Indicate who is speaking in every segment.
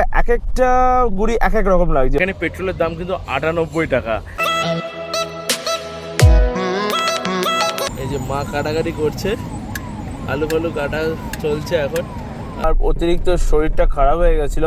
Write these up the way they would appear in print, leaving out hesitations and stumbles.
Speaker 1: জায়গায় এক একটা গুড়ি এক এক রকম লাগছে। এখানে পেট্রোলের দাম কিন্তু 98 টাকা। এই যে মা কাটাকাটি করছে, আলু ফালু কাটা চলছে এখন। আর অতিরিক্ত শরীরটা খারাপ হয়ে গেছিল।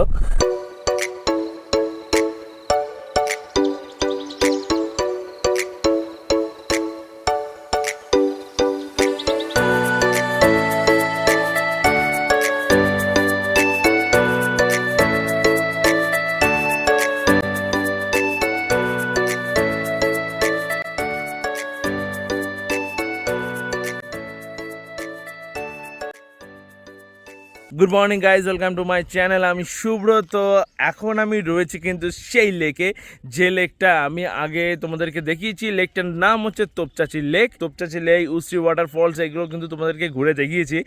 Speaker 1: Good morning guys, welcome to my channel. আমি শুভ্র। তো এখন আমি রয়েছি কিন্তু সেই লেকে, যে লেকটা আমি আগে তোমাদেরকে দেখিয়েছি। লেকটার নাম হচ্ছে Topchanchi lake. Topchanchi lake, Usri waterfalls, এগুলো কিন্তু তোমাদেরকে ঘুরে দেখিয়েছি।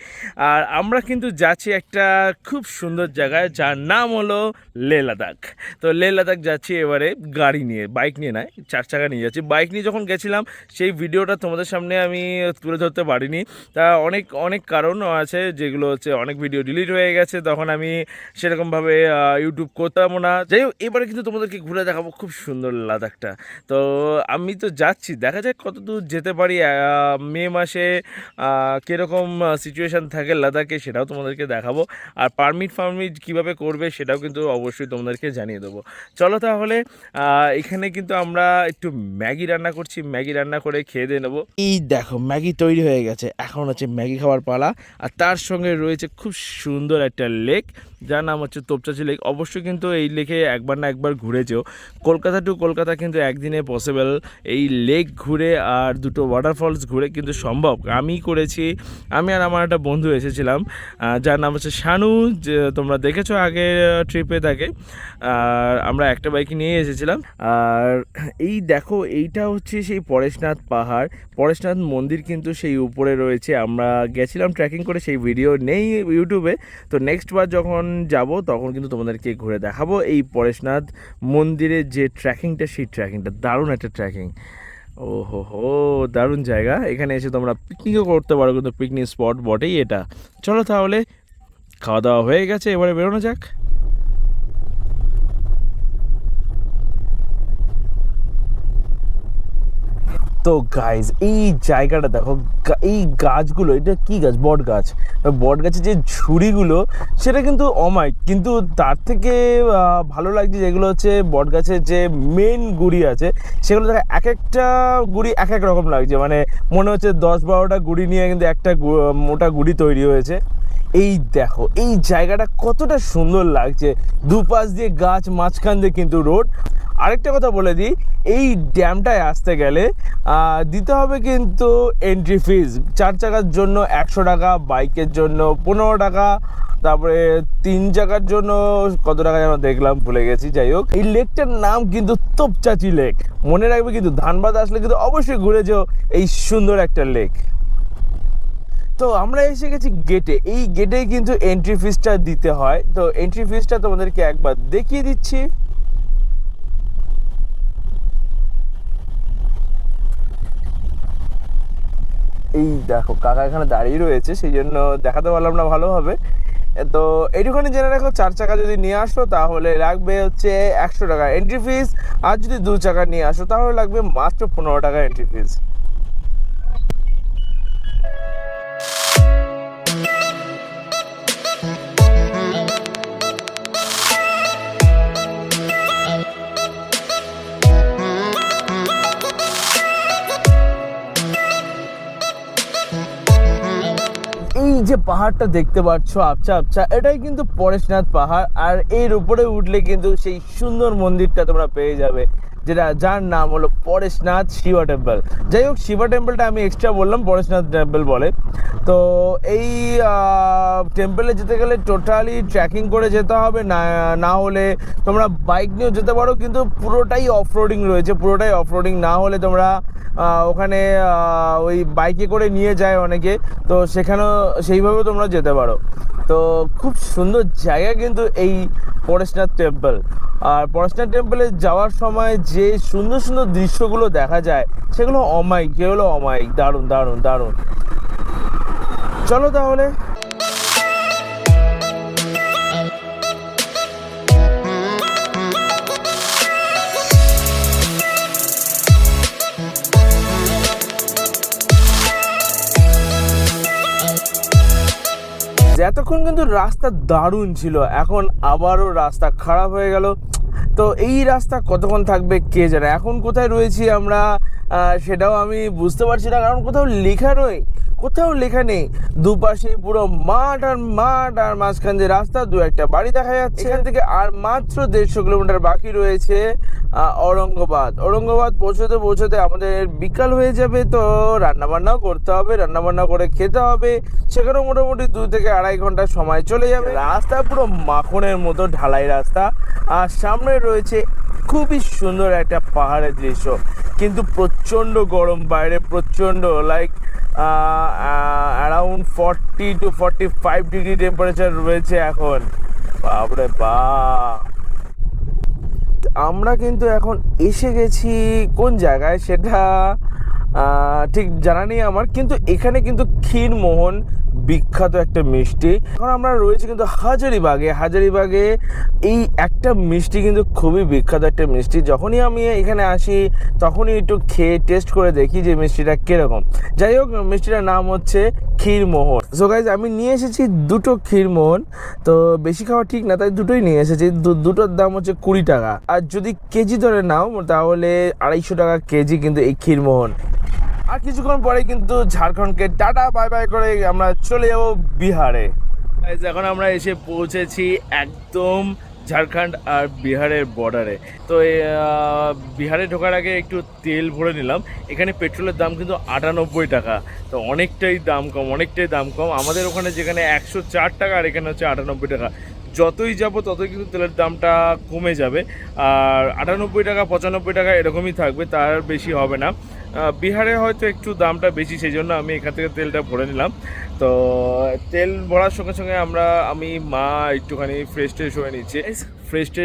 Speaker 1: আর আমরা কিন্তু যাচ্ছি একটা খুব সুন্দর জায়গায়, যার নাম হলো লে লাদাখ। তো লে লাদাখ যাচ্ছি এবারে গাড়ি নিয়ে, বাইক নিয়ে নয়, 4 চাকা নিয়ে যাচ্ছি। বাইক নিয়ে যখন গেছিলাম সেই ভিডিওটা তোমাদের সামনে আমি তুলে ধরতে পারিনি। তা অনেক কারণ আছে, যেগুলো হচ্ছে অনেক ভিডিও ডিলিট হয়ে গেছে, তখন আমি সেরকমভাবে ইউটিউব করতামও না। যাই হোক, এবারে কিন্তু তোমাদেরকে ঘুরে দেখাবো খুব সুন্দর লাদাখটা। তো আমি তো যাচ্ছি, দেখা যাক কত দূর যেতে পারি। মে মাসে কীরকম সিচুয়েশান থাকে লাদাখে সেটাও তোমাদেরকে দেখাবো। আর পারমিট কীভাবে করবে সেটাও কিন্তু অবশ্যই তোমাদেরকে জানিয়ে দেবো। চলো তাহলে, এখানে কিন্তু আমরা একটু ম্যাগি রান্না করছি, ম্যাগি রান্না করে খেয়ে দিয়ে নেবো। এই দেখো ম্যাগি তৈরি হয়ে গেছে, এখন হচ্ছে ম্যাগি খাওয়ার পালা। আর তার সঙ্গে রয়েছে খুব সুন্দর একটা লেক, যার নাম হচ্ছে তোপচাঁচি লেক। অবশ্যই কিন্তু এই লেকে একবার না একবার ঘুরে যেও। কলকাতা টু কলকাতা কিন্তু একদিনে পসিবল। এই লেক ঘুরে আর দুটো ওয়াটারফলস ঘুরে কিন্তু সম্ভব। আমি করেছি, আমি আর আমার একটা বন্ধু এসেছিলাম, যার নাম হচ্ছে শানু, যে তোমরা দেখেছো আগে ট্রিপে তাকে। আর আমরা একটা বাইক নিয়ে এসেছিলাম। আর এই দেখো, এইটা হচ্ছে সেই পরেশনাথ পাহাড়, পরেশনাথ মন্দির কিন্তু সেই উপরে রয়েছে। আমরা গেছিলাম ট্রেকিং করে, সেই ভিডিও নেই ইউটিউবে। তো নেক্সট বার যখন যাব তখন কিন্তু তোমাদেরকে ঘুরে দেখাবো এই পরেশনাথ মন্দিরের যে ট্রেকিংটা, সেই ট্রেকিংটা দারুণ একটা ট্রেকিং। ও হো, দারুণ জায়গা। এখানে এসে তোমরা পিকনিকও করতে পারো, কিন্তু পিকনিক স্পট বটেই এটা। চলো তাহলে, খাওয়া দাওয়া হয়ে গেছে, এবারে বেরোনো যাক। তো গাইজ, এই জায়গাটা দেখো, এই গাছগুলো, এটা কি গাছ? বট গাছ। বট গাছের যে ঝুড়িগুলো, সেটা কিন্তু অমায়িক, কিন্তু তার থেকে ভালো লাগছে যেগুলো হচ্ছে বট গাছের যে মেন গুড়ি আছে, সেগুলো দেখো এক একটা গুড়ি এক এক রকম লাগছে। মানে মনে হচ্ছে 10-12টা গুড়ি নিয়ে কিন্তু একটা মোটা গুড়ি তৈরি হয়েছে। এই দেখো, এই জায়গাটা কতটা সুন্দর লাগছে, দুপাশ দিয়ে গাছ, মাঝখান দিয়ে কিন্তু রোড। আরেকটা কথা বলে দিই, এই ড্যামটায় আসতে গেলে দিতে হবে কিন্তু এন্ট্রি ফিজ। 4 চাকার জন্য 100 টাকা, বাইকের জন্য 15 টাকা, তারপরে 3 চাকার জন্য কত টাকা যেন দেখলাম, ভুলে গেছি। যাই হোক, এই লেকটার নাম কিন্তু তোপচাঁচি লেক। মনে রাখবে কিন্তু, ধানবাদ আসলে কিন্তু অবশ্যই ঘুরে যেও এই সুন্দর একটা লেক। তো আমরা এসে গেছি গেটে। এই গেটে কিন্তু এন্ট্রি ফিজটা দিতে হয়। তো এন্ট্রি ফিজটা তোমাদেরকে একবার দেখিয়ে দিচ্ছি। এই দেখো, কাকা এখানে দাঁড়িয়ে রয়েছে, সেই জন্য দেখাতে পারলাম না ভালোভাবে। তো এইটুখানি জেনে রাখো, 4 চাকা যদি নিয়ে আসো তাহলে লাগবে হচ্ছে 100 টাকা এন্ট্রি ফিজ। আর যদি 2 চাকা নিয়ে আসো তাহলে লাগবে মাত্র 15 টাকা এন্ট্রি ফিজ। এই যে পাহাড়টা দেখতে পাচ্ছ আবছা আবছা, এটাই কিন্তু পরেশনাথ পাহাড়। আর এর উপরে উঠলে কিন্তু সেই সুন্দর মন্দিরটা তোমরা পেয়ে যাবে, যার নাম হলো পরেশনাথ শিবা টেম্পল। যাই হোক, শিবা টেম্পলটা আমি এক্সট্রা বললাম, পরেশনাথ টেম্পল বলে। তো এই টেম্পলে যেতে গেলে টোটালি ট্রেকিং করে যেতে হবে, না হলে তোমরা বাইক নিয়েও যেতে পারো, কিন্তু পুরোটাই অফরোডিং রয়েছে। পুরোটাই অফরোডিং না হলে তোমরা ওখানে ওই বাইকে করে নিয়ে যায় অনেকে, তো সেখানেও সেইভাবেও তোমরা যেতে পারো। তো খুব সুন্দর জায়গা কিন্তু এই পরেশনাথ টেম্পল। আর পরেশনাথ টেম্পলে যাওয়ার সময় যে সুন্দর সুন্দর দৃশ্যগুলো দেখা যায়, সেগুলো অমায়িক, দারুণ দারুণ দারুণ। চলো তাহলে। এতক্ষণ কিন্তু রাস্তা দারুণ ছিল, এখন আবারও রাস্তা খারাপ হয়ে গেল। তো এই রাস্তা কতক্ষণ থাকবে কে জানে। এখন কোথায় রয়েছি আমরা সেটাও আমি বুঝতে পারছি না, কারণ কোথাও লেখা নেই। দুপাশে পুরো মাঠ আর মাঝখান দিয়ে রাস্তা, দু একটা বাড়ি দেখা যাচ্ছে। এখান থেকে আর মাত্র 150 কিলোমিটার বাকি রয়েছে ঔরঙ্গাবাদ পৌঁছতে আমাদের বিকাল হয়ে যাবে। তো রান্নাবান্নাও করতে হবে, রান্নাবান্না করে খেতে হবে, সেখানেও মোটামুটি 2 থেকে 2.5 ঘন্টা সময় চলে যাবে। রাস্তা পুরো মাখনের মতো ঢালাই রাস্তা, আর সামনে রয়েছে খুবই সুন্দর একটা পাহাড়ের দৃশ্য, কিন্তু প্রচণ্ড গরম বাইরে, প্রচণ্ড like around 40 to 45 degree temperature রয়েছে এখন। বাপরে বাপ। আমরা কিন্তু এখন এসে গেছি কোন জায়গায় সেটা ঠিক জানা নেই আমার, কিন্তু এখানে কিন্তু ক্ষীরমোহন বিখ্যাত একটা মিষ্টি। এখন আমরা রয়েছি কিন্তু হাজারিবাগে এই একটা মিষ্টি কিন্তু খুবই বিখ্যাত একটা মিষ্টি। যখনই আমি এখানে আসি তখনই একটু খেয়ে টেস্ট করে দেখি যে মিষ্টিটা কীরকম। যাই হোক, মিষ্টিটার নাম হচ্ছে ক্ষীরমোহন। সো গাইজ, আমি নিয়ে এসেছি 2টো ক্ষীরমোহন। তো বেশি খাওয়া ঠিক না, তাই 2টোই নিয়ে এসেছি। দুটোর দাম হচ্ছে 20 টাকা, আর যদি কেজি ধরে নাও তাহলে 250 টাকা কেজি কিন্তু এই ক্ষীরমোহন। আর কিছুক্ষণ পরে কিন্তু ঝাড়খণ্ডকে টাটা বাই বাই করে আমরা চলে যাব বিহারে। এখন আমরা এসে পৌঁছেছি একদম ঝাড়খণ্ড আর বিহারের বর্ডারে। তো বিহারে ঢোকার আগে একটু তেল ভরে নিলাম। এখানে পেট্রোলের দাম কিন্তু 98 টাকা, তো অনেকটাই দাম কম। আমাদের ওখানে যেখানে 104 টাকা, আর এখানে হচ্ছে 98 টাকা। যতই যাবো ততই কিন্তু তেলের দামটা কমে যাবে, আর 98 টাকা 95 টাকা এরকমই থাকবে, তার বেশি হবে না। বিহারে হয়তো একটু দামটা বেশি, সেই জন্য আমি এখান থেকে তেলটা ভরে নিলাম। তো তেল ভরার সঙ্গে সঙ্গে আমি মা একটুখানি ফ্রেশ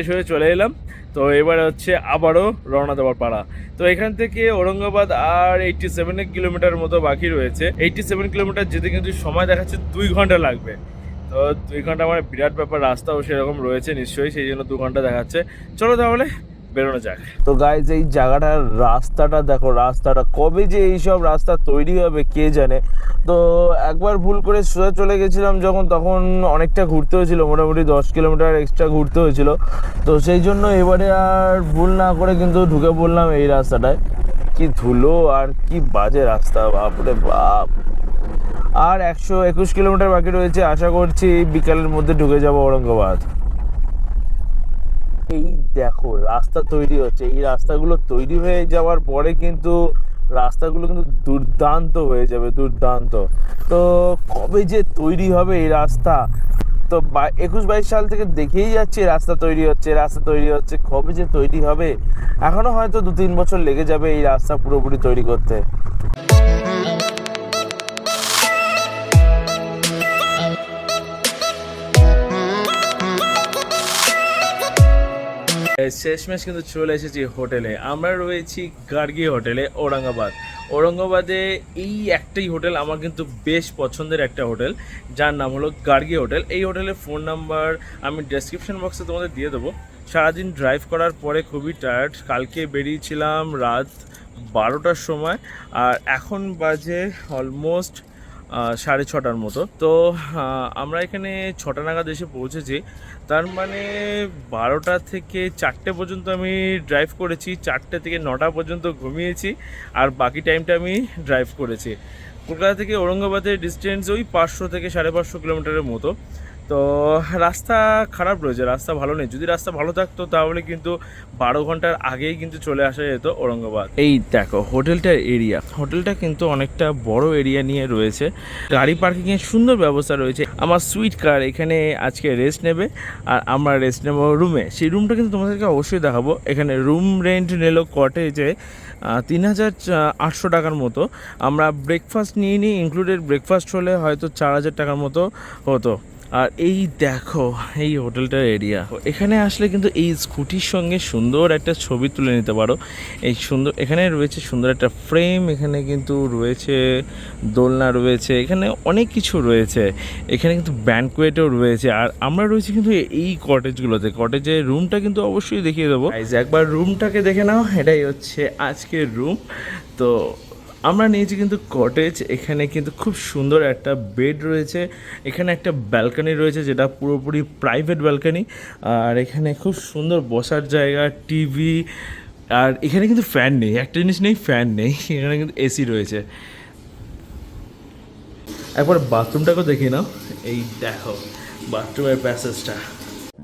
Speaker 1: হয়ে চলে এলাম। তো এবারে হচ্ছে আবারও রওনা দেওয়ার পালা। তো এখান থেকে ঔরঙ্গাবাদ আর 87 কিলোমিটার মতো বাকি রয়েছে। 87 কিলোমিটার যেতে কিন্তু সময় দেখাচ্ছে 2 ঘন্টা লাগবে। তো 2 ঘন্টা মানে বিরাট ব্যাপার, রাস্তাও সেরকম রয়েছে নিশ্চয়ই, সেই জন্য 2 ঘন্টা দেখাচ্ছে। চলো তাহলে বেরোনো যাক। তো গাইজ, এই জায়গাটার রাস্তাটা দেখো, রাস্তাটা কবে যে এইসব রাস্তা তৈরি হবে কে জানে। তো একবার ভুল করে সোজা চলে গেছিলাম যখন, তখন অনেকটা ঘুরতে হয়েছিল, মোটামুটি 10 কিলোমিটার এক্সট্রা ঘুরতে হয়েছিল। তো সেই জন্য এবারে আর ভুল না করে কিন্তু ঢুকে পড়লাম এই রাস্তাটায়। কি ধুলো আর কি বাজে রাস্তা, বাপরে বাপ। আর 121 কিলোমিটার বাকি রয়েছে, আশা করছি বিকালের মধ্যে ঢুকে যাব ঔরঙ্গাবাদ। এই দেখো রাস্তা তৈরি হচ্ছে, এই রাস্তাগুলো তৈরি হয়ে যাওয়ার পরে কিন্তু রাস্তাগুলো কিন্তু দুর্দান্ত হয়ে যাবে, দুর্দান্ত। তো কবে যে তৈরি হবে এই রাস্তা, তো 21-22 সাল থেকে দেখেই যাচ্ছি রাস্তা তৈরি হচ্ছে, কবে যে তৈরি হবে। এখনো হয়তো 2-3 বছর লেগে যাবে এই রাস্তা পুরোপুরি তৈরি করতে। শেষমেশ কিন্তু চলে এসেছি হোটেলে। আমরা রয়েছি গার্গী হোটেলে, ঔরঙ্গাবাদে এই একটাই হোটেল আমার কিন্তু বেশ পছন্দের একটা হোটেল, যার নাম হলো গার্গী হোটেল। এই হোটেলের ফোন নাম্বার আমি ডেসক্রিপশন বক্সে তোমাদের দিয়ে দেবো। সারাদিন ড্রাইভ করার পরে খুবই টায়ার্ড, কালকে বেরিয়েছিলাম রাত 12টার সময়, আর এখন বাজে অলমোস্ট 6:30টার মতো। তো আমরা এখানে 6টা নাগাদ এসে পৌঁছেছি, তার মানে 12টা থেকে 4টে পর্যন্ত আমি ড্রাইভ করেছি, 4টে থেকে 9টা পর্যন্ত ঘুমিয়েছি, আর বাকি টাইমটা আমি ড্রাইভ করেছি। কলকাতা থেকে ঔরঙ্গাবাদের ডিস্টেন্স ওই 500 থেকে 550 কিলোমিটারের মতো। তো রাস্তা খারাপ রয়েছে, রাস্তা ভালো নেই। যদি রাস্তা ভালো থাকতো তাহলে কিন্তু 12 ঘন্টার আগেই কিন্তু চলে আসা যেত ঔরঙ্গাবাদ। এই দেখো হোটেলটার এরিয়া, হোটেলটা কিন্তু অনেকটা বড় এরিয়া নিয়ে রয়েছে, গাড়ি পার্কিংয়ের সুন্দর ব্যবস্থা রয়েছে। আমার সুইট কার এখানে আজকে রেস্ট নেবে, আর আমরা রেস্ট নেব রুমে। সেই রুমটা কিন্তু তোমাদেরকে অবশ্যই দেখাবো। এখানে রুম রেন্ট নিল কটেজে 3800 টাকার মতো। আমরা ব্রেকফাস্ট নিয়ে নিই, ইনক্লুডেড ব্রেকফাস্ট হলে হয়তো 4000 টাকার মতো হতো। আর এই দেখো এই হোটেলটার এরিয়া, এখানে আসলে কিন্তু এই স্কুটির সঙ্গে সুন্দর একটা ছবি তুলে নিতে পারো। এই সুন্দর এখানে রয়েছে সুন্দর একটা ফ্রেম, এখানে কিন্তু রয়েছে দোলনা রয়েছে, এখানে অনেক কিছু রয়েছে, এখানে কিন্তু ব্যানকুয়েটও রয়েছে। আর আমরা রয়েছি কিন্তু এই কটেজগুলোতে, কটেজের রুমটা কিন্তু অবশ্যই দেখিয়ে দেবো। একবার রুমটাকে দেখে নাও, এটাই হচ্ছে আজকের রুম। তো আমরা নিয়েছি কিন্তু কটেজ। এখানে কিন্তু খুব সুন্দর একটা বেড রয়েছে, এখানে একটা ব্যালকনি রয়েছে যেটা পুরোপুরি প্রাইভেট ব্যালকনি, আর এখানে খুব সুন্দর বসার জায়গা, টিভি, আর এখানে কিন্তু ফ্যান নেই, একটা জিনিস নেই, ফ্যান নেই, এখানে কিন্তু এসি রয়েছে। একবার বাথরুমটাকেও দেখি নাও, এই দেখো বাথরুমের প্যাসেজটা।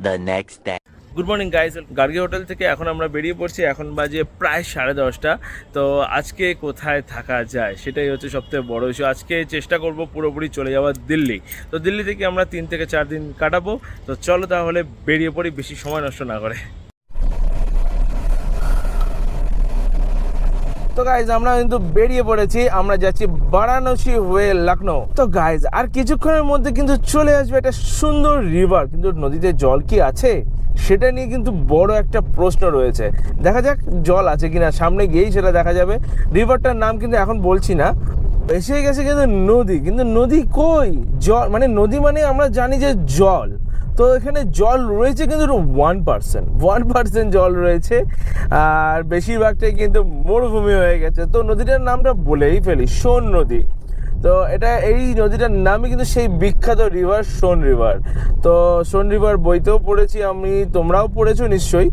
Speaker 2: The next day.
Speaker 1: Good morning guys, Gargi hotel থেকে এখন আমরা বেরিয়ে পড়ছি। এখন বাজে প্রায় 10:30। তো আজকে কোথায় থাকা যায় সেটাই হচ্ছে সবথেকে বড় ইস্যু। আজকে চেষ্টা করব পুরোপুরি চলে যাওয়ার দিল্লি। তো দিল্লি থেকে আমরা 3 থেকে 4 দিন কাটাবো। তো চলো তাহলে বেরিয়ে পড়ি বেশি সময় নষ্ট না করে। তো গাইজ আমরা কিন্তু বেরিয়ে পড়েছি, আমরা যাচ্ছি বারাণসী হয়ে লখনৌ। তো গাইজ আর কিছুক্ষণের মধ্যে কিন্তু চলে আসবে একটা সুন্দর রিভার, কিন্তু নদীতে জল কি আছে সেটা নিয়ে কিন্তু বড় একটা প্রশ্ন রয়েছে। দেখা যাক জল আছে কিনা, সামনে গিয়েই সেটা দেখা যাবে। রিভারটার নাম কিন্তু এখন বলছি না। এসে গেছে কিন্তু নদী, কিন্তু নদী কই? জল মানে নদী মানে আমরা জানি যে জল, তো এখানে জল রয়েছে কিন্তু 1% জল রয়েছে, আর বেশিরভাগটাই কিন্তু মরুভূমি হয়ে গেছে। তো নদীটার নামটা বলেই ফেলি, সোন নদী। তো এই নদীটার নামই কিন্তু সেই বিখ্যাত রিভার সোন রিভার। তো সোন রিভার বইতেও পড়েছি আমি, তোমরাও পড়েছো নিশ্চয়ই।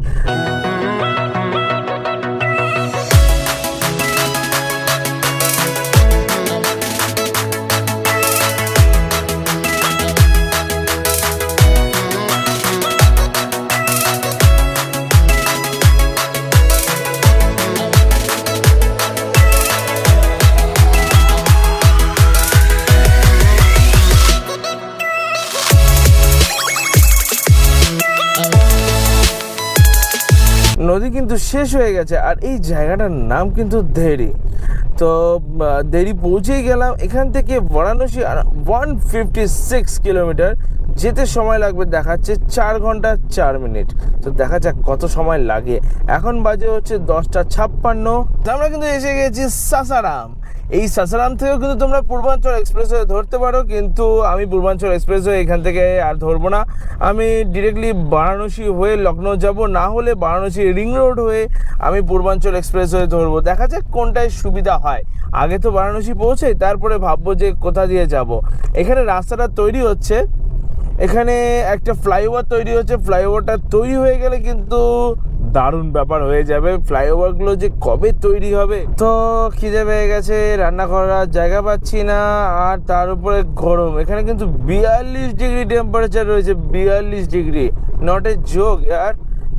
Speaker 1: নদী কিন্তু শেষ হয়ে গেছে, আর এই জায়গাটার নাম কিন্তু দেরি। তো দেরি পৌঁছেই গেলাম। এখান থেকে বারাণসী 156 কিলোমিটার, যেতে সময় লাগবে দেখাচ্ছে 4 ঘন্টা 4 মিনিট। তো দেখা যাক কত সময় লাগে। এখন বাজে হচ্ছে 10:56। আমরা কিন্তু এসে গেছি সাসারাম। এই সাসারাম থেকেও কিন্তু তোমরা পূর্বাঞ্চল এক্সপ্রেসওয়ে ধরতে পারো, কিন্তু আমি পূর্বাঞ্চল এক্সপ্রেসওয়ে এখান থেকে আর ধরবো না। আমি ডিরেক্টলি বারাণসী হয়ে লখনৌ যাব, না হলে বারাণসী রিং রোড হয়ে আমি পূর্বাঞ্চল এক্সপ্রেসওয়ে ধরবো। দেখা যাক কোনটায় সুবিধা হয়। আগে তো বারাণসী পৌঁছে তারপরে ভাববো যে কোথা দিয়ে যাব। এখানে রাস্তাটা তৈরি হচ্ছে, এখানে একটা ফ্লাইওভার তৈরি হচ্ছে। ফ্লাইওভারটা তৈরি হয়ে গেলে কিন্তু দারুণ ব্যাপার হয়ে যাবে। ফ্লাইওভারগুলো যে কবে তৈরি হবে। তো খিদে পেয়ে গেছে, রান্না করার জায়গা পাচ্ছি না, আর তার উপরে গরম। এখানে কিন্তু 42 ডিগ্রি টেম্পারেচার রয়েছে, 42 ডিগ্রি, নট এ জোক ইয়ার।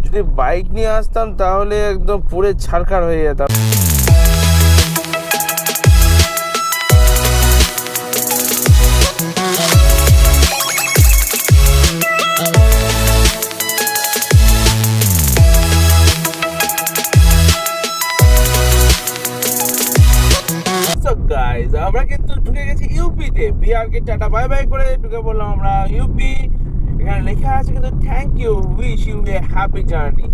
Speaker 1: যদি বাইক নিয়ে আসতাম তাহলে একদম পুরো ছারখার হয়ে যেতাম। গাইজ আমরা কিন্তু ঢুকে গেছি ইউপিতে। বিহারকে টাটা বাই বাই করে ঢুকে বললাম আমরা ইউপি। এখানে লেখা আছে কিন্তু thank you, wish you a happy journey.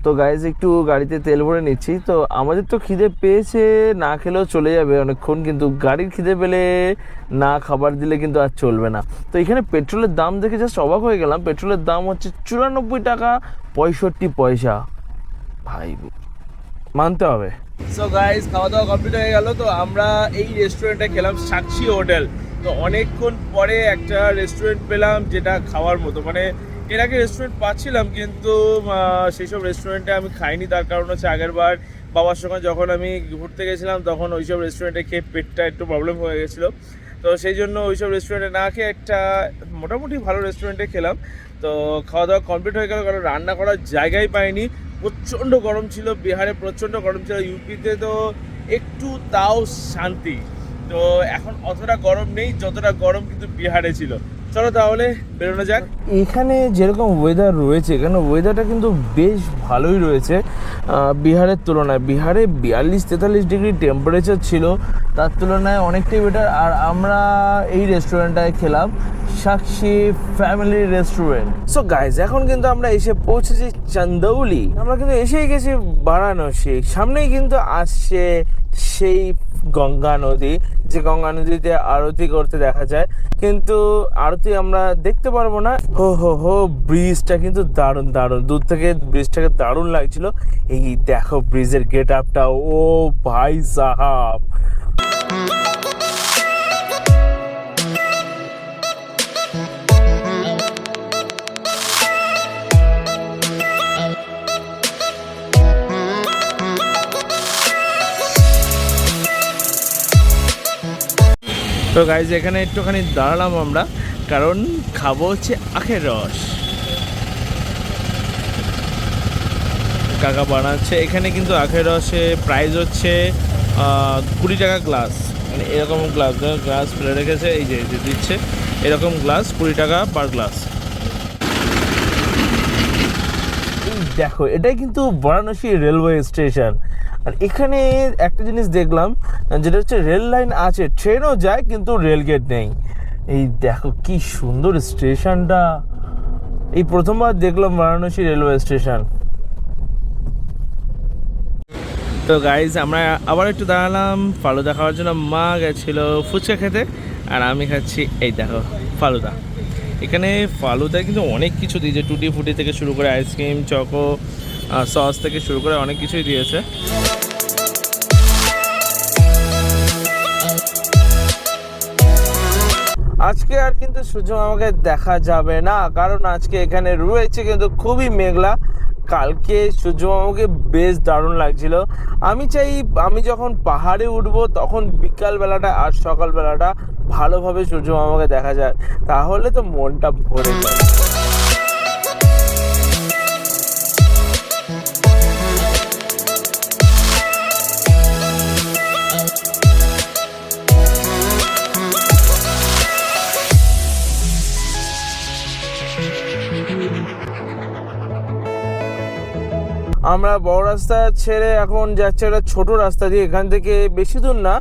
Speaker 1: তো গাইজ একটু গাড়িতে তেল ভরে নিচ্ছি। তো আমাদের তো খিদে পেয়েছে, না খেলেও চলে যাবে অনেকক্ষণ, কিন্তু গাড়ির খিদে পেলে না খাবার দিলে কিন্তু আর চলবে না। তো এখানে পেট্রোলের দাম দেখে জাস্ট অবাক হয়ে গেলাম। পেট্রোলের দাম হচ্ছে 94 টাকা 65 পয়সা। ভাই মানতে হবে। সো গাইস খাওয়া দাওয়া কমপ্লিট হয়ে গেল। তো আমরা এই রেস্টুরেন্টে খেলাম, সাক্ষী হোটেল। তো অনেকক্ষণ পরে একটা রেস্টুরেন্ট পেলাম যেটা খাওয়ার মতো, মানে এর আগে রেস্টুরেন্ট পাচ্ছিলাম কিন্তু সেই সব রেস্টুরেন্টে আমি খাইনি। তার কারণ হচ্ছে আগের বার বাবার সঙ্গে যখন আমি ঘুরতে গেছিলাম তখন ওই সব রেস্টুরেন্টে খেয়ে পেটটা একটু প্রবলেম হয়ে গেছিলো। তো সেই জন্য ওই সব রেস্টুরেন্টে না খেয়ে একটা মোটামুটি ভালো রেস্টুরেন্টে খেলাম। তো খাওয়া দাওয়া কমপ্লিট হয়ে গেল, কারণ রান্না করার জায়গাই পাইনি। প্রচণ্ড গরম ছিল, বিহারে প্রচণ্ড গরম ছিল। ইউপিতে তো একটু তাও শান্তি। তো এখন অতটা গরম নেই যতটা গরম কিন্তু বিহারে ছিল। চলো তাহলে বেরোনো যাক। এখানে যেরকম ওয়েদার রয়েছে, এখানে ওয়েদারটা কিন্তু বেশ ভালোই রয়েছে বিহারের তুলনায়। বিহারে 42-43 ডিগ্রি টেম্পারেচার ছিল, তার তুলনায় অনেকটাই বেটার। আর আমরা এই রেস্টুরেন্টটায় খেলাম, সাক্ষী ফ্যামিলি রেস্টুরেন্ট। সো গাইজ এখন কিন্তু আমরা এসে পৌঁছেছি চান্দৌলি। আমরা কিন্তু এসেই গেছি বারাণসী। সামনেই কিন্তু আসছে সেই গঙ্গা নদী, যে গঙ্গা নদীতে আরতি করতে দেখা যায়, কিন্তু আরতি আমরা দেখতে পারবো না। হো ব্রিজটা কিন্তু দারুণ দারুণ, দূর থেকে ব্রিজটাকে দারুণ লাগছিল। এই দেখো ব্রিজের গেট আপটা, ও ভাই সাহাব। তো গাইজ এখানে একটুখানি দাঁড়ালাম আমরা, কারণ খাবো হচ্ছে আখের রস। কাকা বানাচ্ছে এখানে, কিন্তু আখের রসে প্রাইস হচ্ছে 20 টাকা গ্লাস। মানে এরকম গ্লাস ফেলে রেখেছে, এই যে দিচ্ছে এরকম গ্লাস 20 টাকা পার গ্লাস। দেখো এটাই কিন্তু বারাণসী রেলওয়ে স্টেশন। আর এখানে একটা জিনিস দেখলাম, যেটা হচ্ছে রেল লাইন আছে, ট্রেনও যায় কিন্তু রেল গেট নেই। এই দেখো কি সুন্দর স্টেশনটা, এই প্রথমবার দেখলাম বারাণসী রেলওয়ে স্টেশন। তো গাইজ আমরা আবার একটু দাঁড়ালাম ফালুদা খাওয়ার জন্য। মা গেছিলো ফুচকা খেতে, আর আমি খাচ্ছি এই দেখো ফালুদা। এখানে ফালুদা কিন্তু অনেক কিছু দিয়েছে, টুটি ফুটি থেকে শুরু করে আইসক্রিম, চকো, সস থেকে শুরু করে অনেক কিছুই দিয়েছে। আজকে আর কিন্তু সূর্য মামাকে দেখা যাবে না, কারণ আজকে এখানে রয়েছে কিন্তু খুবই মেঘলা। কালকে সূর্য মামাকে বেশ দারুণ লাগছিল। আমি চাই আমি যখন পাহাড়ে উঠবো তখন বিকালবেলাটা আর সকালবেলাটা ভালোভাবে সূর্য মামাকে দেখা যায়, তাহলে তো মনটা ভরে যায়। আমরা বড় রাস্তা ছেড়ে এখন যাচ্ছে একটা ছোট রাস্তা দিয়ে। এখান থেকে বেশি দূর না,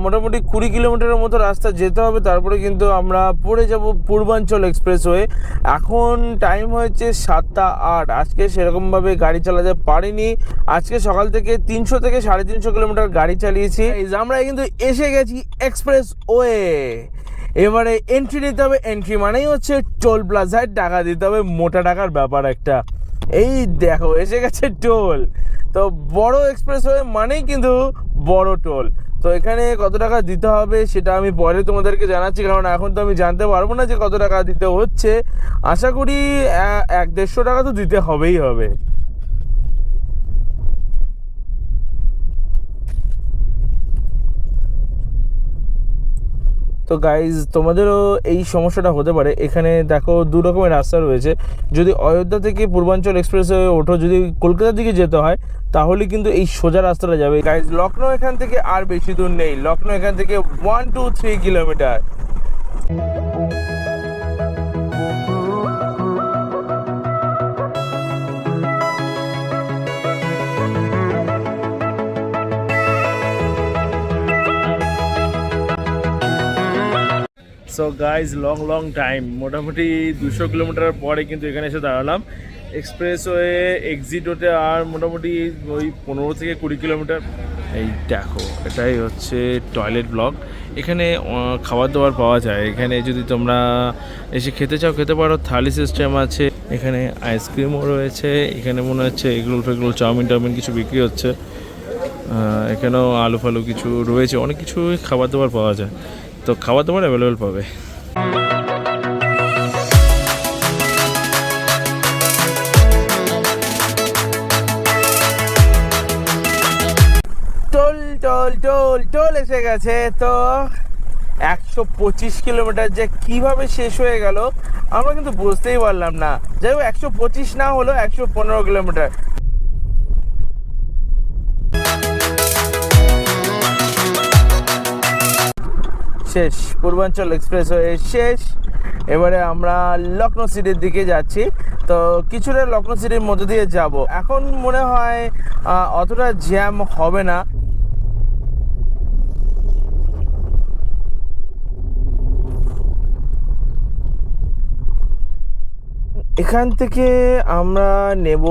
Speaker 1: মোটামুটি 20 কিলোমিটারের মতো রাস্তা যেতে হবে, তারপরে কিন্তু আমরা পড়ে যাব পূর্বাঞ্চল এক্সপ্রেসওয়ে। এখন টাইম হয়েছে 7টা 8। আজকে সেরকমভাবে গাড়ি চালাতে পারিনি। আজকে সকাল থেকে 300 থেকে 350 কিলোমিটার গাড়ি চালিয়েছি। আমরা কিন্তু এসে গেছি এক্সপ্রেসওয়ে। এবারে এন্ট্রি নিতে হবে। এন্ট্রি মানেই হচ্ছে টোল প্লাজায় টাকা দিতে হবে, মোটা টাকার ব্যাপার একটা। এই দেখো এসে গেছে টোল। তো বড় এক্সপ্রেসওয়ে মানেই কিন্তু বড় টোল। তো এখানে কত টাকা দিতে হবে সেটা আমি পরে তোমাদেরকে জানাচ্ছি, কারণ এখন তো আমি জানতে পারবো না যে কত টাকা দিতে হচ্ছে। আশা করি 100-150 টাকা তো দিতে হবেই হবে। তো গাইজ তোমাদেরও এই সমস্যাটা হতে পারে। এখানে দেখো 2 রকমের রাস্তা রয়েছে। যদি অযোধ্যা থেকে পূর্বাঞ্চল এক্সপ্রেসওয়ে ওঠো, যদি কলকাতার দিকে যেতে হয় তাহলে কিন্তু এই সোজা রাস্তাটা যাবে। গাইজ লখনৌ এখান থেকে আর বেশি দূর নেই, লখনৌ এখান থেকে 1-2-3 kilometre. So guys long time, মোটামুটি 200 কিলোমিটার পরে কিন্তু এখানে এসে দাঁড়ালাম। এক্সপ্রেসওয়ে এক্সিট হতে আর মোটামুটি ওই 15 থেকে 20 কিলোমিটার। এই দেখো এটাই হচ্ছে টয়লেট ব্লক। এখানে খাবার দাবার পাওয়া যায়। এখানে যদি তোমরা এসে খেতে চাও খেতে পারো, থালি সিস্টেম আছে। এখানে আইসক্রিমও রয়েছে। এখানে মনে হচ্ছে এগরোল ফেগরোল, চাউমিন কিছু বিক্রি হচ্ছে। এখানেও আলু ফালু কিছু রয়েছে, অনেক কিছু খাবার দাবার পাওয়া যায়। তো খাবার দাবার অ্যাভেলেবেল পাবে। টোল এসে গেছে। তো 125 কিলোমিটার যে কিভাবে শেষ হয়ে গেল আমরা কিন্তু বুঝতেই পারলাম না। যাই হোক 125 না হলো 115 কিলোমিটার। শেষ, পূর্বাঞ্চল এক্সপ্রেসওয়ে শেষ। এবারে আমরা লখনৌ সিটির দিকে যাচ্ছি। তো কিছুটা লখনৌ সিটির মধ্যে দিয়ে যাব। এখন মনে হয় অতটা জ্যাম হবে না। এখান থেকে আমরা নেব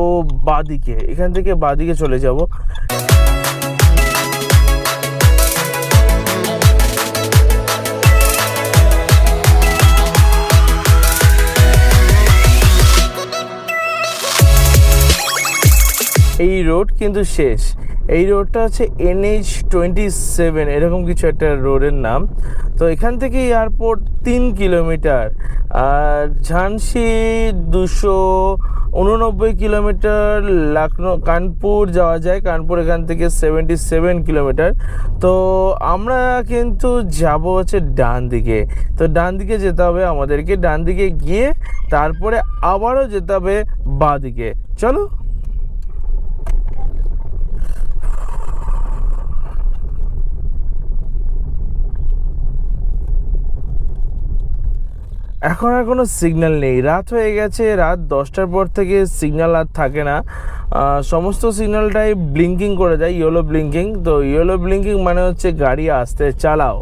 Speaker 1: বাঁদিকে, এখান থেকে বাঁদিকে চলে যাব। এই রোড কিন্তু শেষ। এই রোডটা হচ্ছে NH27 এরকম কিছু একটা রোডের নাম। তো এখান থেকে এয়ারপোর্ট 3 কিলোমিটার, আর ঝানসি 289 কিলোমিটার, লখনৌ কানপুর যাওয়া যায়, কানপুর এখান থেকে 77 কিলোমিটার। তো আমরা কিন্তু যাব হচ্ছে ডান দিকে। তো ডান দিকে যেতে হবে আমাদেরকে, ডান দিকে গিয়ে তারপরে আবারও যেতে হবে বাঁ দিকে। চলো। এখন আর কোনো সিগন্যাল নেই, রাত হয়ে গেছে, রাত 10টার পর থেকে সিগন্যাল আর থাকে না। সমস্ত সিগন্যালটাই ব্লিঙ্কিং করে দেয়, ইয়েলো ব্লিঙ্কিং। তো ইয়েলো ব্লিঙ্কিং মানে হচ্ছে গাড়ি আস্তে চালাও।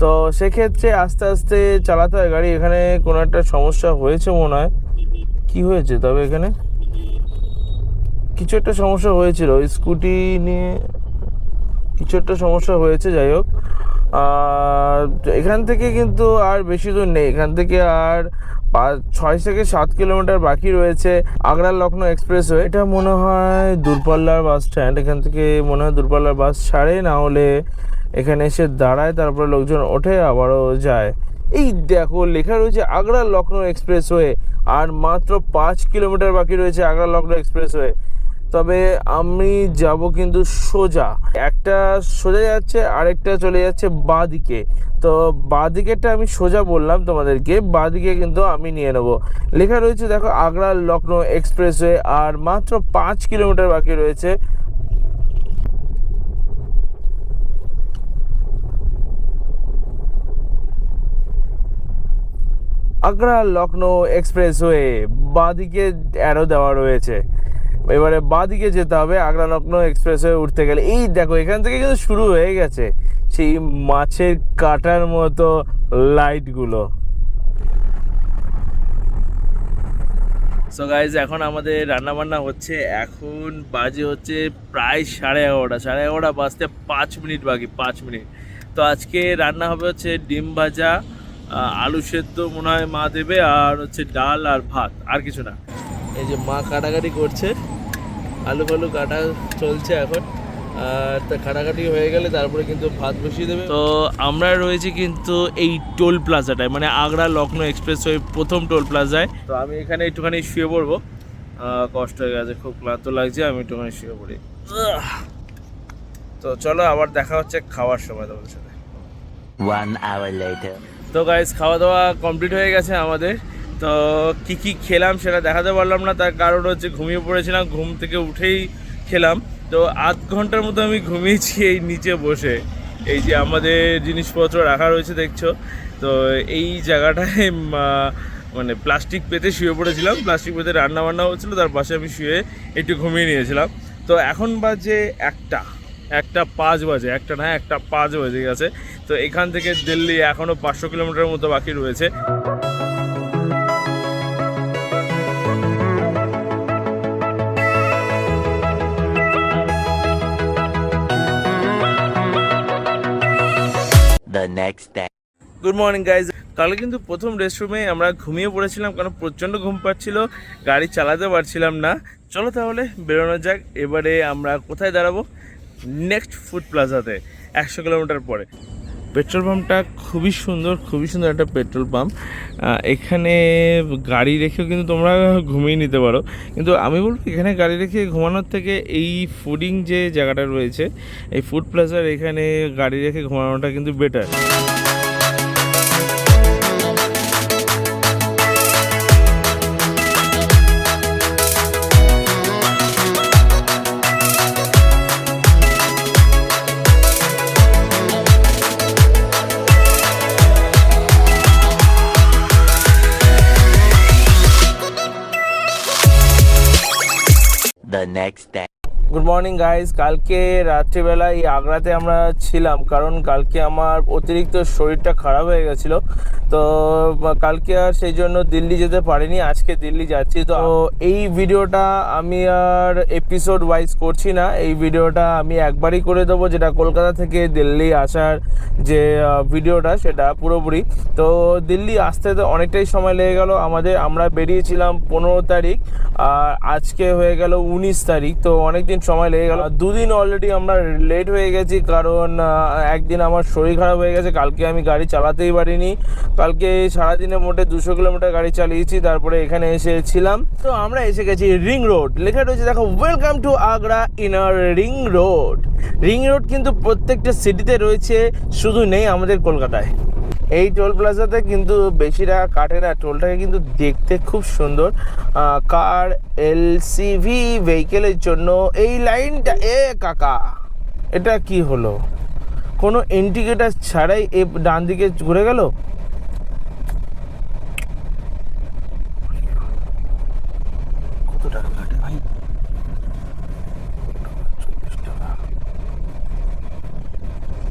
Speaker 1: তো সেক্ষেত্রে আস্তে আস্তে চালাতে হয় গাড়ি। এখানে কোনো একটা সমস্যা হয়েছে মনে হয়। কী হয়েছে তবে এখানে কিছু একটা সমস্যা হয়েছিল, স্কুটি নিয়ে কিছু একটা সমস্যা হয়েছে। যাই হোক, এখান থেকে কিন্তু আর বেশি দূর নেই, এখান থেকে আর 6 থেকে 7 কিলোমিটার বাকি রয়েছে আগ্রা লখনৌ এক্সপ্রেসওয়ে। এটা মনে হয় দূরপাল্লার বাস স্ট্যান্ড। এখান থেকে মনে হয় দূরপাল্লার বাস ছাড়ে, না হলে এখানে এসে দাঁড়ায়, তারপরে লোকজন ওঠে আবারও যায়। এই দেখো লেখা রয়েছে আগ্রা লখনৌ এক্সপ্রেসওয়ে, আর মাত্র 5 কিলোমিটার বাকি রয়েছে আগ্রা লখনৌ এক্সপ্রেসওয়ে। তবে আমি যাব কিন্তু সোজা, একটা সোজা যাচ্ছে, আরেকটা চলে যাচ্ছে বাঁ দিকে। তো বাঁ দিকেরটা আমি সোজা বললাম তোমাদেরকে, বাঁ দিকে কিন্তু আমি নিয়ে নেব। লেখা রয়েছে দেখো আগ্রা লখনৌ এক্সপ্রেসওয়ে, আর মাত্র 5 কিলোমিটার বাকি রয়েছে। আগ্রা লখনৌ এক্সপ্রেসওয়ে, বাঁ দিকে অ্যারো দেওয়া রয়েছে। এবারে বাঁ দিকে যেতে হবে আগ্রা লখনৌ এক্সপ্রেসওয়ে উঠতে গেলে। এই দেখো এখান থেকে কিন্তু শুরু হয়ে গেছে সেই মাছের কাটার মতো লাইটগুলো। সো গাইজ, এখন আমাদের রান্নাবান্না হচ্ছে। এখন বাজে হচ্ছে প্রায় 11:30। 11:30 বাজতে 5 মিনিট বাকি, 5 মিনিট। তো আজকে রান্না হবে হচ্ছে ডিম ভাজা, আলু সেদ্ধ মনে হয় মা দেবে, আর হচ্ছে ডাল আর ভাত, আর কিছু না। এই যে মা কাটাকাটি করছে, আলু ফালু কাটা চলছে এখন। আর তা কাটাকাটি হয়ে গেলে তারপরে কিন্তু ভাত বসিয়ে দেবে। তো আমরা রয়েছি কিন্তু এই টোল প্লাজাটায়, মানে আগ্রা লখনৌ এক্সপ্রেসওয়ে প্রথম টোল প্লাজায়। তো আমি এখানে একটুখানি শুয়ে পড়বো, কষ্ট হয়ে গেছে, খুব ক্লান্ত লাগছে, আমি একটুখানি শুয়ে পড়ি। তো চলো আবার দেখা হচ্ছে খাওয়ার সময় তোমাদের সাথে।
Speaker 2: 1 hour later.
Speaker 1: তো গাইস, খাওয়া দাওয়া কমপ্লিট হয়ে গেছে আমাদের। তো কি কি খেলাম সেটা দেখাতে পারলাম না, তার কারণ হচ্ছে ঘুমিয়ে পড়েছিলাম, ঘুম থেকে উঠেই খেলাম। তো আধ ঘন্টার মতো আমি ঘুমিয়েছি এই নিচে বসে। এই যে আমাদের জিনিসপত্র রাখা রয়েছে দেখছো, তো এই জায়গাটায় মানে প্লাস্টিক পেতে শুয়ে পড়েছিলাম, প্লাস্টিক পেতে রান্না বান্না হচ্ছিলো, তার পাশে আমি শুয়ে একটু ঘুমিয়ে নিয়েছিলাম। তো এখন বাজে 1:05 বাজে, 1:05 বাজে গেছে। তো এখান থেকে দিল্লি এখনও 500 কিলোমিটার মতো বাকি রয়েছে।
Speaker 2: The next day.
Speaker 1: Good morning guys. কালকে কিন্তু প্রথম রেস্টরুমে আমরা ঘুমিয়ে পড়েছিলাম, কারণ প্রচণ্ড ঘুম পাচ্ছিল, গাড়ি চালাতে পারছিলাম না। চলো তাহলে বেরোনো যাক। এবারে আমরা কোথায় দাঁড়াবো? নেক্সট ফুড প্লাজাতে, 100 কিলোমিটার পরে। পেট্রোল পাম্পটা খুবই সুন্দর, খুবই সুন্দর একটা পেট্রোল পাম্প। এখানে গাড়ি রেখেও কিন্তু তোমরা ঘুমিয়ে নিতে পারো, কিন্তু আমি বলবো এখানে গাড়ি রেখে ঘুমানোর থেকে এই ফুডিং যে জায়গাটা রয়েছে, এই ফুড প্লাজার এখানে গাড়ি রেখে ঘুমানোটা কিন্তু better.
Speaker 2: The next day.
Speaker 1: Good morning guys. কালকে রাত্রিবেলা এই আগ্রাতে আমরা ছিলাম, কারণ কালকে আমার অতিরিক্ত শরীরটা খারাপ হয়ে গেছিলো। তো কালকে আর সেই জন্য দিল্লি যেতে পারিনি, আজকে দিল্লি যাচ্ছি। তো এই ভিডিওটা আমি আর এপিসোড ওয়াইজ করছি না, এই ভিডিওটা আমি একবারই করে দেবো, যেটা কলকাতা থেকে দিল্লি আসার যে ভিডিওটা সেটা পুরোপুরি। তো দিল্লি আসতে তো অনেকটাই সময় লেগে গেল আমাদের। আমরা বেরিয়েছিলাম 15 তারিখ আর আজকে হয়ে গেল 19 তারিখ। তো অনেক দিন সময় লেগে গেল, দুদিন অলরেডি আমরা লেট হয়ে গেছি, কারণ একদিন আমার শরীর খারাপ হয়ে গেছে। কালকে আমি গাড়ি চালাতেই পারিনি, কালকে সারাদিনে মোটে 200 কিলোমিটার গাড়ি চালিয়েছি, তারপরে এখানে এসেছিলাম। তো আমরা এসে গেছি রিং রোড, লেখা রয়েছে দেখো welcome to Agra inner ring road. Ring road কিন্তু প্রত্যেকটা সিটিতে রয়েছে, শুধু নেই আমাদের কলকাতায়। এই টোল প্লাজাতে কিন্তু বেশি টাকা কাটে না, টোলটাকে কিন্তু দেখতে খুব সুন্দর। কার এলসিভি ভেহিকেলের জন্য এই লাইনটা। কাকা এটা কি হলো, কোনো ইন্ডিকেটার ছাড়াই এ ডান দিকে ঘুরে গেল। কত টাকা কাটে ভাই?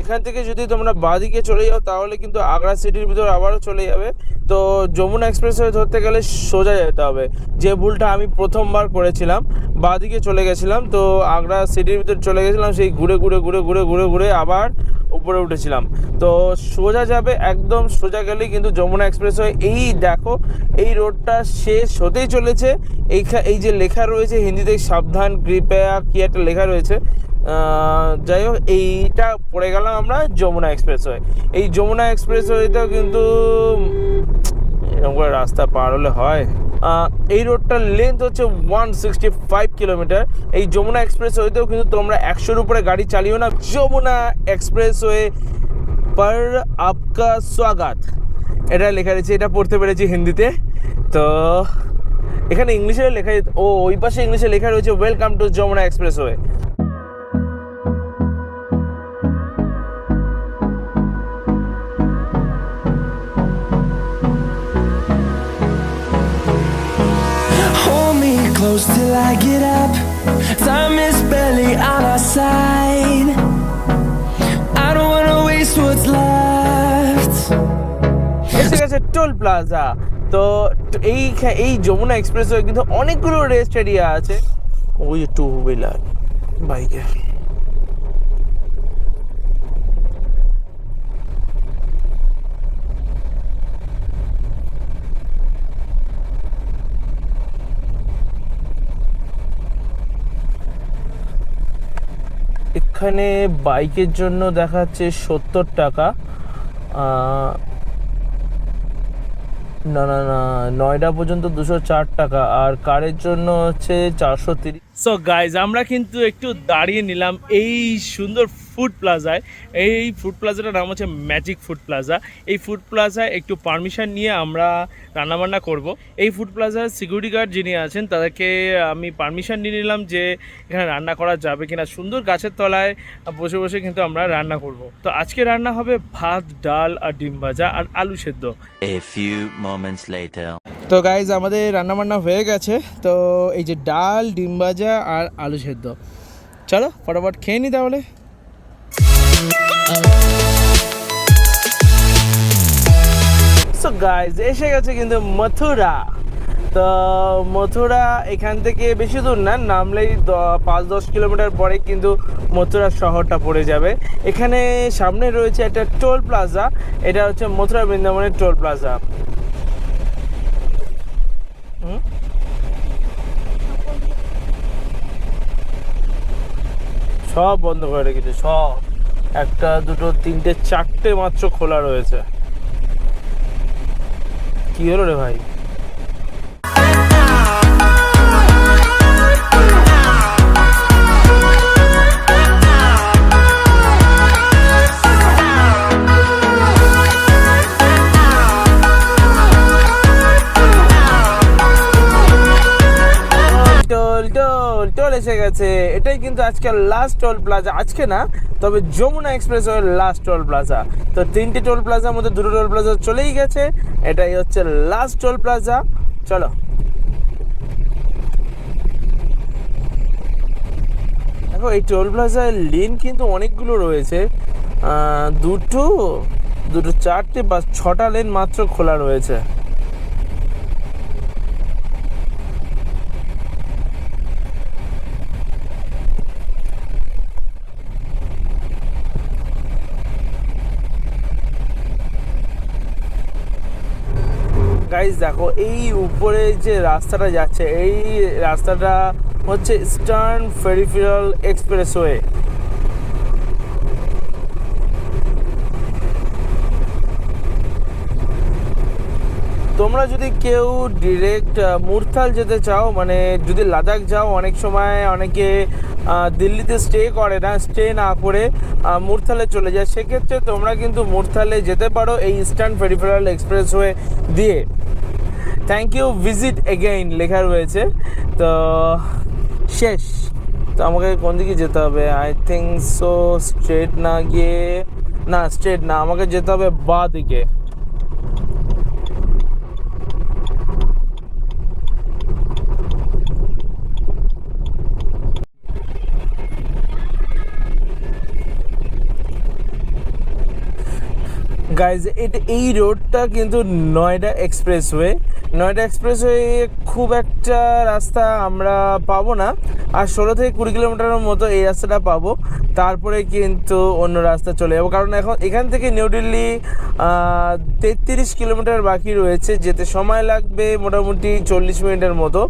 Speaker 1: এখান থেকে যদি তোমরা বাঁদিকে চলে যাও তাহলে কিন্তু আগ্রা সিটির ভিতর আবারও চলে যাবে। তো যমুনা এক্সপ্রেসওয়ে ধরতে গেলে সোজা যেতে হবে, যে ভুলটা আমি প্রথমবার করেছিলাম। বাঁদিকে চলে গেছিলাম, তো আগ্রা সিটির ভিতর চলে গেছিলাম, সেই ঘুরে ঘুরে ঘুরে ঘুরে ঘুরে ঘুরে আবার উপরে উঠেছিলাম। তো সোজা যাবে, একদম সোজা গেলেই কিন্তু যমুনা এক্সপ্রেসওয়ে। এই দেখো এই রোডটা শেষ হতেই চলেছে। এই যে লেখা রয়েছে হিন্দিতে সাবধান কৃপয়া কি একটা লেখা রয়েছে, যাই হোক এইটা পড়ে গেলাম আমরা যমুনা এক্সপ্রেসওয়ে। এই যমুনা এক্সপ্রেসওয়েতেও কিন্তু এরকম করে রাস্তা পার হলে হয়। এই রোডটার লেন্থ হচ্ছে 165 কিলোমিটার। এই যমুনা এক্সপ্রেসওয়েতেও কিন্তু তোমরা 100-র উপরে গাড়ি চালিও না। যমুনা এক্সপ্রেসওয়ে পর আপকা স্বাগত এটা লেখা রয়েছে, এটা পড়তে পেরেছি হিন্দিতে। তো এখানে ইংলিশে লেখা, ওই পাশে ইংলিশে লেখা রয়েছে welcome to Yamuna expressway.
Speaker 3: Close till I get up. Time is barely on our side. I don't wanna waste what's left.
Speaker 1: এসে গেছে টোল প্লাজা। তো এই যমুনা এক্সপ্রেসওয়ে কিন্তু অনেকগুলো রেস্ট এরিয়া আছে। ওই টু হুইলার বাইকের এখানে বাইকের জন্য দেখাচ্ছে 70 টাকা। না না না, নয়ডা পর্যন্ত 204 টাকা, আর কারের জন্য হচ্ছে 430। সো গাইজ আমরা কিন্তু একটু দাঁড়িয়ে নিলাম এই সুন্দর ফুড প্লাজায়। এই ফুড প্লাজাটার নাম হচ্ছে ম্যাজিক ফুড প্লাজা। এই ফুড প্লাজায় একটু পারমিশন নিয়ে আমরা রান্নাবান্না করব। এই ফুড প্লাজার সিকিউরিটি গার্ড যিনি আছেন তাদেরকে আমি পারমিশন নিয়ে নিলাম যে এখানে রান্না করা যাবে কিনা। সুন্দর গাছের তলায় বসে বসে কিন্তু আমরা রান্না করব। তো আজকে রান্না হবে ভাত, ডাল আর ডিম ভাজা আর আলু সেদ্ধ।
Speaker 2: A few moments later.
Speaker 1: তো গাইজ আমাদের রান্নাবান্না হয়ে গেছে। তো এই যে ডাল, ডিম ভাজা আর আলু সেদ্ধ, চলো ফটাফট খেয়ে নি তাহলে। সো গাইজ এসে গেছে কিন্তু মথুরা। তো মথুরা এখান থেকে বেশি দূর না, নামলেই 5-10 কিলোমিটার পরে কিন্তু মথুরা শহরটা পড়ে যাবে। এখানে সামনে রয়েছে একটা টোল প্লাজা, এটা হচ্ছে মথুরা বৃন্দাবনের টোল প্লাজা। সব বন্ধ করে রেখেছে, সব 1, 2, 3, 4টে মাত্র খোলা রয়েছে। কি হলো রে ভাই? টোল এসে গেছে। এটাই কিন্তু আজকে লাস্ট টোল প্লাজা, আজকে না তবে যমুনা এক্সপ্রেসওয়ের লাস্ট টোল প্লাজা। তো 3টে টোল প্লাজার মধ্যে 2টো টোল প্লাজা চলেই গেছে, এটাই হচ্ছে লাস্ট টোল প্লাজা। চলো দেখো এই টোল প্লাজায় লেন কিন্তু অনেকগুলো রয়েছে, দুটো চারটে বা ছটা লেন মাত্র খোলা রয়েছে। গাইজ দেখো এই উপরে যে রাস্তাটা যাচ্ছে, এই রাস্তাটা হচ্ছে ইস্টার্ন পেরিফেরাল এক্সপ্রেসওয়ে। তোমরা যদি কেউ ডিরেক্ট মুরথাল যেতে চাও, মানে যদি লাদাখ যাও, অনেক সময় অনেকে দিল্লিতে স্টে না করে মুরথালে চলে যায়, সেক্ষেত্রে তোমরা কিন্তু মুরথালে যেতে পারো এই ইস্টার্ন পেরিফেরাল এক্সপ্রেসওয়ে দিয়ে। থ্যাংক ইউ, ভিজিট এগেইন লেখা রয়েছে। তো শেষ, তো আমাকে কোন দিকে যেতে হবে? আই থিঙ্ক সো স্ট্রেট না গিয়ে, না স্ট্রেট না, আমাকে যেতে হবে বাঁ দিকে। গাইজ এই রোডটা কিন্তু নয়ডা এক্সপ্রেসওয়ে। খুব একটা রাস্তা আমরা পাবো না, আর 16 থেকে 20 কিলোমিটারের মতো এই রাস্তাটা পাবো, তারপরে কিন্তু অন্য রাস্তা চলে যাবো। কারণ এখন এখান থেকে নিউ দিল্লি 33 কিলোমিটার বাকি রয়েছে, যেতে সময় লাগবে মোটামুটি 40 মিনিটের মতো।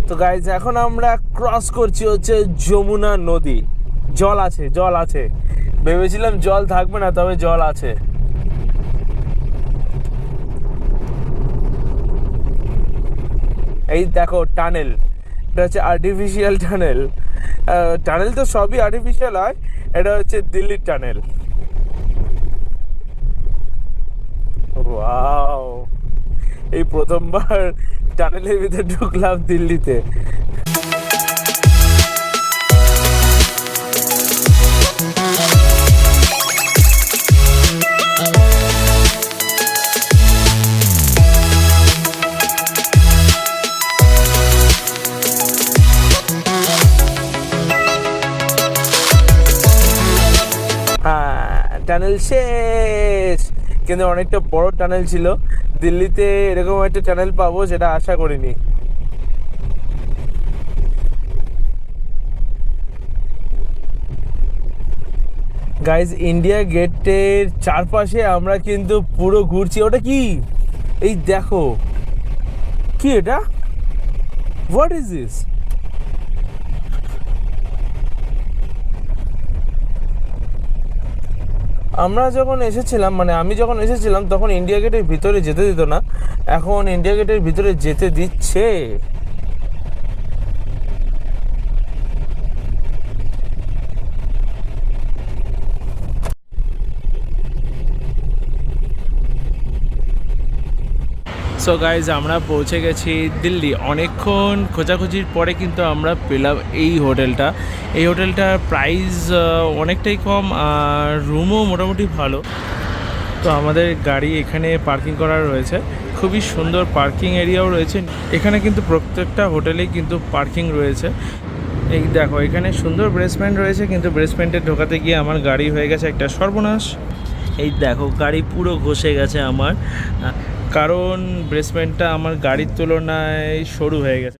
Speaker 1: তো গাইজ এখন আমরা ক্রস করছি হচ্ছে যমুনা নদী। জল আছে, ভেবেছিলাম জল থাকবে না, তবে জল আছে। এই দেখো টানেল, এটা হচ্ছে আর্টিফিশিয়াল টানেল। টানেল তো সবই আর্টিফিশিয়াল হয়, এটা হচ্ছে দিল্লির টানেল। ওয়াও, এই প্রথমবার টানেলের ভিতরে ঢুকলাম দিল্লিতে। টানেল শেষ, কিন্তু অনেকটা বড় টানেল ছিল। দিল্লিতে এরকম একটা টানেল পাবো সেটা আশা করিনি। গাইজ ইন্ডিয়া গেটের চারপাশে আমরা কিন্তু পুরো ঘুরছি। ওটা কি? এই দেখো, কি এটা? What is this? আমরা যখন এসেছিলাম, মানে আমি যখন এসেছিলাম, তখন ইন্ডিয়া গেটের ভিতরে যেতে দিত না, এখন ইন্ডিয়া গেটের ভিতরে যেতে দিচ্ছে। সো গাইজ আমরা পৌঁছে গেছি দিল্লি। অনেকক্ষণ খোঁজাখুঁজির পরে কিন্তু আমরা পেলাম এই হোটেলটা। এই হোটেলটার প্রাইস অনেকটাই কম, আর রুমও মোটামুটি ভালো। তো আমাদের গাড়ি এখানে পার্কিং করা রয়েছে, খুবই সুন্দর পার্কিং এরিয়াও রয়েছে এখানে, কিন্তু প্রত্যেকটা হোটেলেই কিন্তু পার্কিং রয়েছে। এই দেখো এখানে সুন্দর বেসমেন্ট রয়েছে, কিন্তু বেসমেন্টে ঢোকাতে গিয়ে আমার গাড়ি হয়ে গেছে একটা সর্বনাশ। এই দেখো গাড়ি পুরো ঘষে গেছে আমার, কারণ বেসমেন্টটা আমার গাড়ির তুলনায় সরু হয়ে গেছে।